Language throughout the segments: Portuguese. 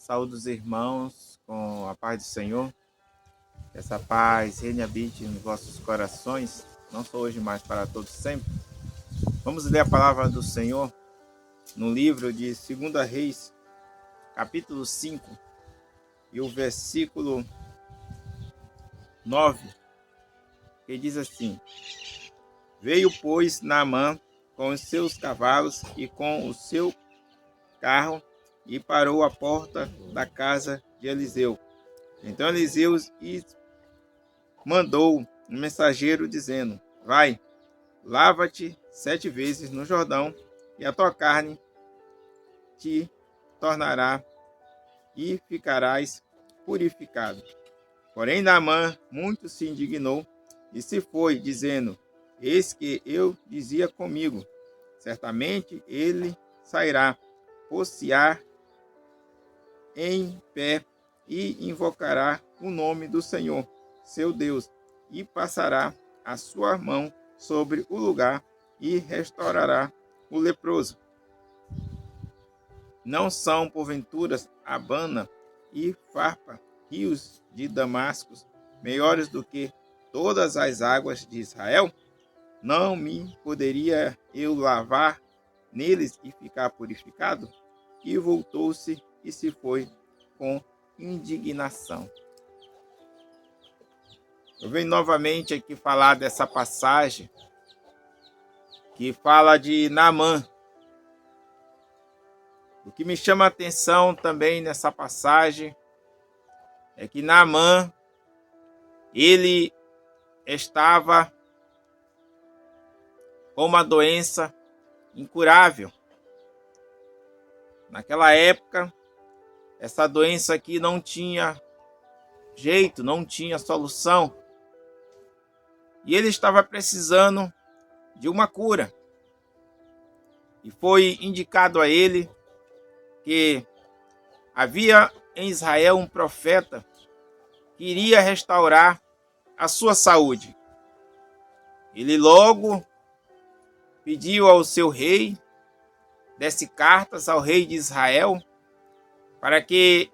Saúdo os irmãos com a paz do Senhor. Que essa paz reine e habite nos vossos corações, não só hoje, mas para todos sempre. Vamos ler a palavra do Senhor no livro de 2 Reis, capítulo 5, e o versículo 9, que diz assim: Veio, pois, Naamã com os seus cavalos e com o seu carro e parou à porta da casa de Eliseu. Então Eliseu mandou um mensageiro dizendo: Vai, lava-te 7 vezes no Jordão, e a tua carne te tornará e ficarás purificado. Porém Naamã muito se indignou e se foi, dizendo: Eis que eu dizia comigo, certamente ele sairá rociar em pé e invocará o nome do Senhor, seu Deus, e passará a sua mão sobre o lugar e restaurará o leproso. Não são, porventura, Abana e Farpa, rios de Damasco, maiores do que todas as águas de Israel? Não me poderia eu lavar neles e ficar purificado? E voltou-se e se foi com indignação. Eu venho novamente aqui falar dessa passagem que fala de Naamã. O que me chama a atenção também nessa passagem é que Naamã, ele estava com uma doença incurável. Naquela época, essa doença aqui não tinha jeito, não tinha solução. E ele estava precisando de uma cura. E foi indicado a ele que havia em Israel um profeta que iria restaurar a sua saúde. Ele logo pediu ao seu rei, desse cartas ao rei de Israel, para que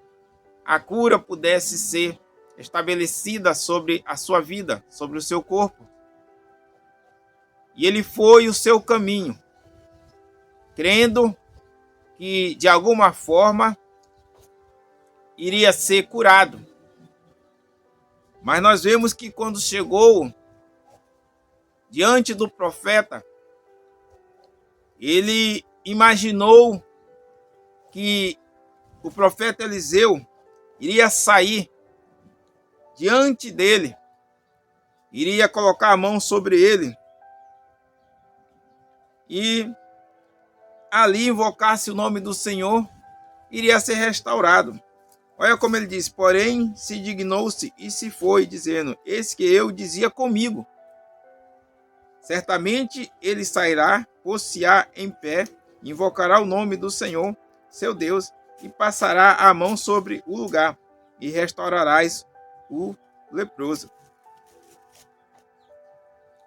a cura pudesse ser estabelecida sobre a sua vida, sobre o seu corpo. E ele foi o seu caminho, crendo que de alguma forma iria ser curado. Mas nós vemos que quando chegou diante do profeta, ele imaginou que o profeta Eliseu iria sair diante dele, iria colocar a mão sobre ele e ali invocasse o nome do Senhor, iria ser restaurado. Olha como ele diz: porém se dignou-se e se foi, dizendo: Eis que eu dizia comigo, certamente ele sairá, rociar em pé, invocará o nome do Senhor, seu Deus, e passará a mão sobre o lugar, e restaurarás o leproso.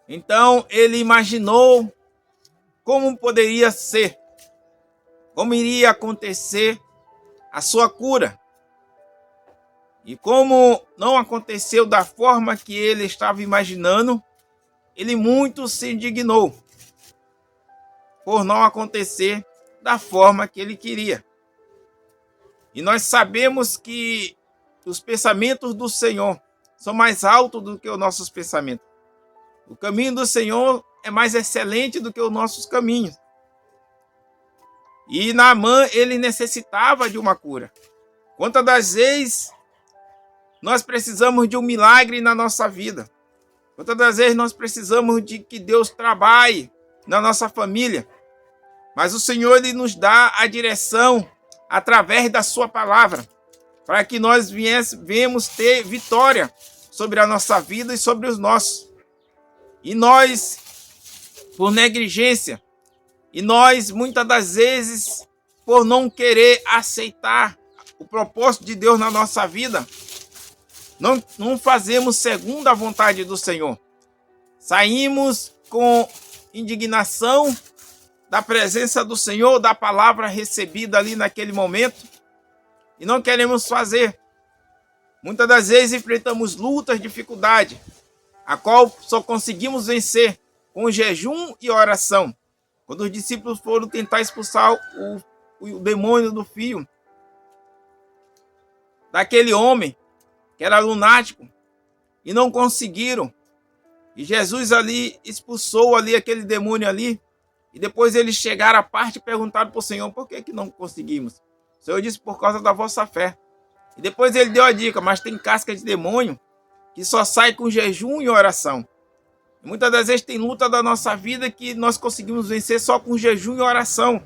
Então ele imaginou como poderia ser, como iria acontecer a sua cura. E como não aconteceu da forma que ele estava imaginando, ele muito se indignou por não acontecer da forma que ele queria. E nós sabemos que os pensamentos do Senhor são mais altos do que os nossos pensamentos. O caminho do Senhor é mais excelente do que os nossos caminhos. E Naamã, ele necessitava de uma cura. Quantas das vezes nós precisamos de um milagre na nossa vida? Quantas das vezes nós precisamos de que Deus trabalhe na nossa família? Mas o Senhor, ele nos dá a direção através da sua palavra, para que nós venhamos ter vitória sobre a nossa vida e sobre os nossos. E nós, por negligência, e nós, muitas das vezes, por não querer aceitar o propósito de Deus na nossa vida, não fazemos segundo a vontade do Senhor. Saímos com indignação da presença do Senhor, da palavra recebida ali naquele momento, e não queremos fazer. Muitas das vezes enfrentamos lutas, dificuldades, a qual só conseguimos vencer com jejum e oração. Quando os discípulos foram tentar expulsar o demônio do fio daquele homem que era lunático e não conseguiram, e Jesus ali expulsou ali aquele demônio ali, e depois eles chegaram à parte e perguntaram para o Senhor: por que não conseguimos? O Senhor disse: por causa da vossa fé. E depois ele deu a dica: mas tem casca de demônio que só sai com jejum e oração. E muitas das vezes tem luta da nossa vida que nós conseguimos vencer só com jejum e oração.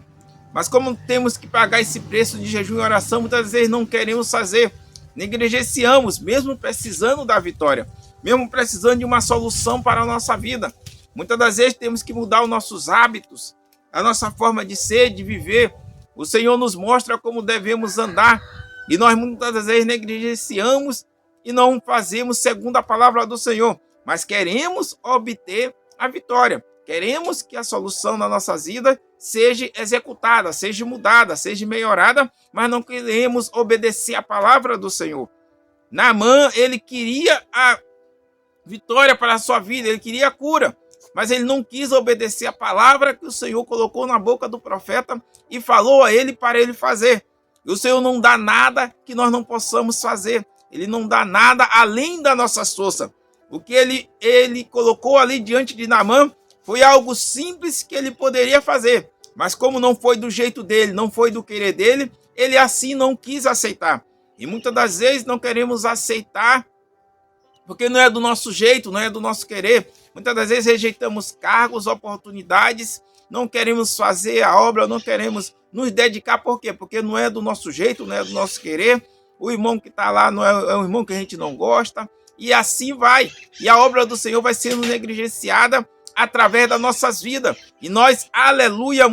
Mas como temos que pagar esse preço de jejum e oração, muitas vezes não queremos fazer. Negligenciamos, mesmo precisando da vitória, mesmo precisando de uma solução para a nossa vida. Muitas das vezes temos que mudar os nossos hábitos, a nossa forma de ser, de viver. O Senhor nos mostra como devemos andar, e nós muitas das vezes negligenciamos e não fazemos segundo a palavra do Senhor, mas queremos obter a vitória. Queremos que a solução na nossa vida seja executada, seja mudada, seja melhorada, mas não queremos obedecer a palavra do Senhor. Naamã, ele queria a vitória para a sua vida, ele queria a cura, mas ele não quis obedecer a palavra que o Senhor colocou na boca do profeta e falou a ele para ele fazer. E o Senhor não dá nada que nós não possamos fazer. Ele não dá nada além da nossa força. O que ele colocou ali diante de Naamã foi algo simples que ele poderia fazer. Mas como não foi do jeito dele, não foi do querer dele, ele assim não quis aceitar. E muitas das vezes não queremos aceitar porque não é do nosso jeito, não é do nosso querer. Muitas das vezes rejeitamos cargos, oportunidades, não queremos fazer a obra, não queremos nos dedicar. Por quê? Porque não é do nosso jeito, não é do nosso querer. O irmão que está lá não é um irmão que a gente não gosta. E assim vai. E a obra do Senhor vai sendo negligenciada através das nossas vidas. E nós, aleluia,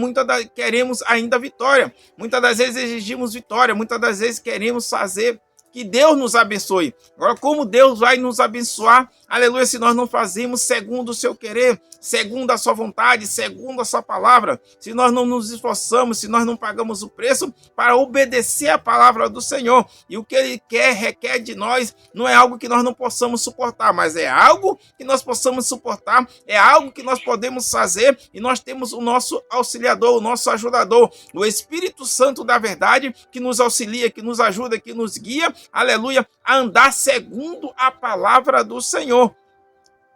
queremos ainda vitória. Muitas das vezes exigimos vitória. Muitas das vezes queremos fazer que Deus nos abençoe. Agora, como Deus vai nos abençoar, aleluia, se nós não fazemos segundo o seu querer, segundo a sua vontade, segundo a sua palavra, se nós não nos esforçamos, se nós não pagamos o preço para obedecer a palavra do Senhor. E o que Ele requer de nós, não é algo que nós não possamos suportar, mas é algo que nós possamos suportar, é algo que nós podemos fazer, e nós temos o nosso auxiliador, o nosso ajudador, o Espírito Santo da verdade, que nos auxilia, que nos ajuda, que nos guia, aleluia, a andar segundo a palavra do Senhor.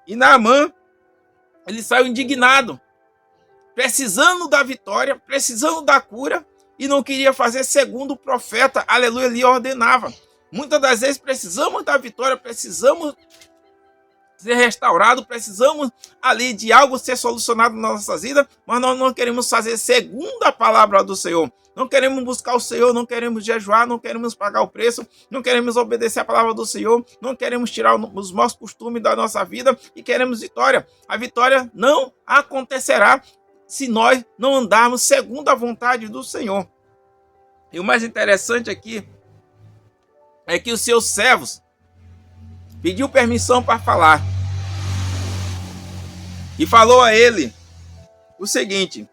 E Naamã, ele saiu indignado, precisando da vitória, precisando da cura, e não queria fazer segundo o profeta, aleluia, lhe ordenava. Muitas das vezes precisamos da vitória, precisamos ser restaurados, precisamos ali de algo ser solucionado na nossa vida, mas nós não queremos fazer segundo a palavra do Senhor. Não queremos buscar o Senhor, não queremos jejuar, não queremos pagar o preço, não queremos obedecer a palavra do Senhor, não queremos tirar os maus costumes da nossa vida e queremos vitória. A vitória não acontecerá se nós não andarmos segundo a vontade do Senhor. E o mais interessante aqui é que os seus servos pediu permissão para falar e falou a ele o seguinte: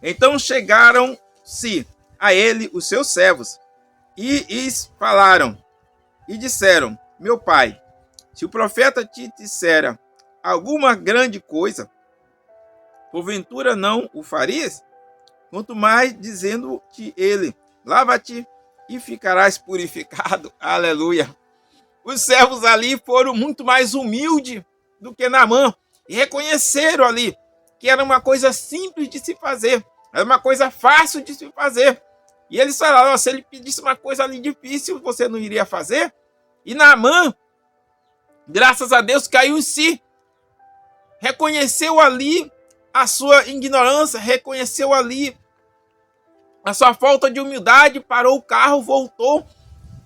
então chegaram-se a ele os seus servos e falaram e disseram: meu pai, se o profeta te dissera alguma grande coisa, porventura não o farias? Quanto mais dizendo-te ele: lava-te e ficarás purificado. Aleluia. Os servos ali foram muito mais humildes do que Naamã e reconheceram ali que era uma coisa simples de se fazer, era uma coisa fácil de se fazer. E eles falaram: se ele pedisse uma coisa ali difícil, você não iria fazer? E Naamã, graças a Deus, caiu em si, reconheceu ali a sua ignorância, reconheceu ali a sua falta de humildade, parou o carro, voltou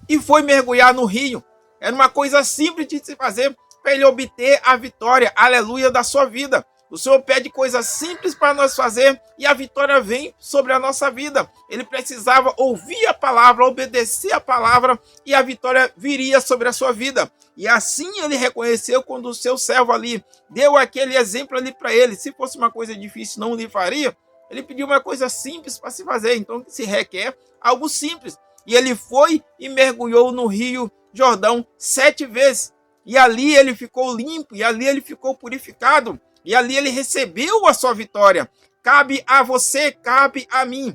e foi mergulhar no rio. Era uma coisa simples de se fazer para ele obter a vitória, aleluia, da sua vida. O Senhor pede coisas simples para nós fazer e a vitória vem sobre a nossa vida. Ele precisava ouvir a palavra, obedecer a palavra e a vitória viria sobre a sua vida. E assim ele reconheceu quando o seu servo ali deu aquele exemplo ali para ele. Se fosse uma coisa difícil, não lhe faria. Ele pediu uma coisa simples para se fazer. Então, o que se requer algo simples. E ele foi e mergulhou no rio Jordão 7 vezes. E ali ele ficou limpo, e ali ele ficou purificado, e ali ele recebeu a sua vitória. Cabe a você, cabe a mim,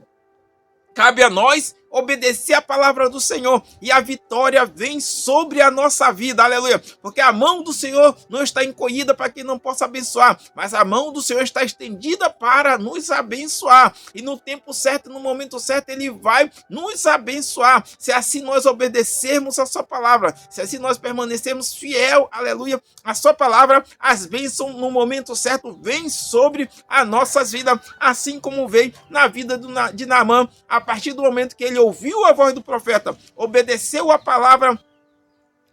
cabe a nós obedecer a palavra do Senhor, e a vitória vem sobre a nossa vida, aleluia, porque a mão do Senhor não está encolhida para que não possa abençoar, mas a mão do Senhor está estendida para nos abençoar, e no tempo certo, no momento certo, Ele vai nos abençoar, se assim nós obedecermos a sua palavra, se assim nós permanecermos fiel, aleluia, a sua palavra, as bênçãos no momento certo vêm sobre as nossas vidas, assim como veio na vida de Naamã, a partir do momento que ele ouviu a voz do profeta, obedeceu a palavra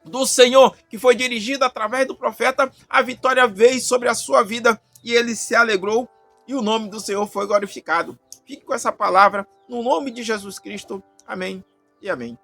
do Senhor, que foi dirigida através do profeta, a vitória veio sobre a sua vida e ele se alegrou e o nome do Senhor foi glorificado. Fique com essa palavra, no nome de Jesus Cristo. Amém e amém.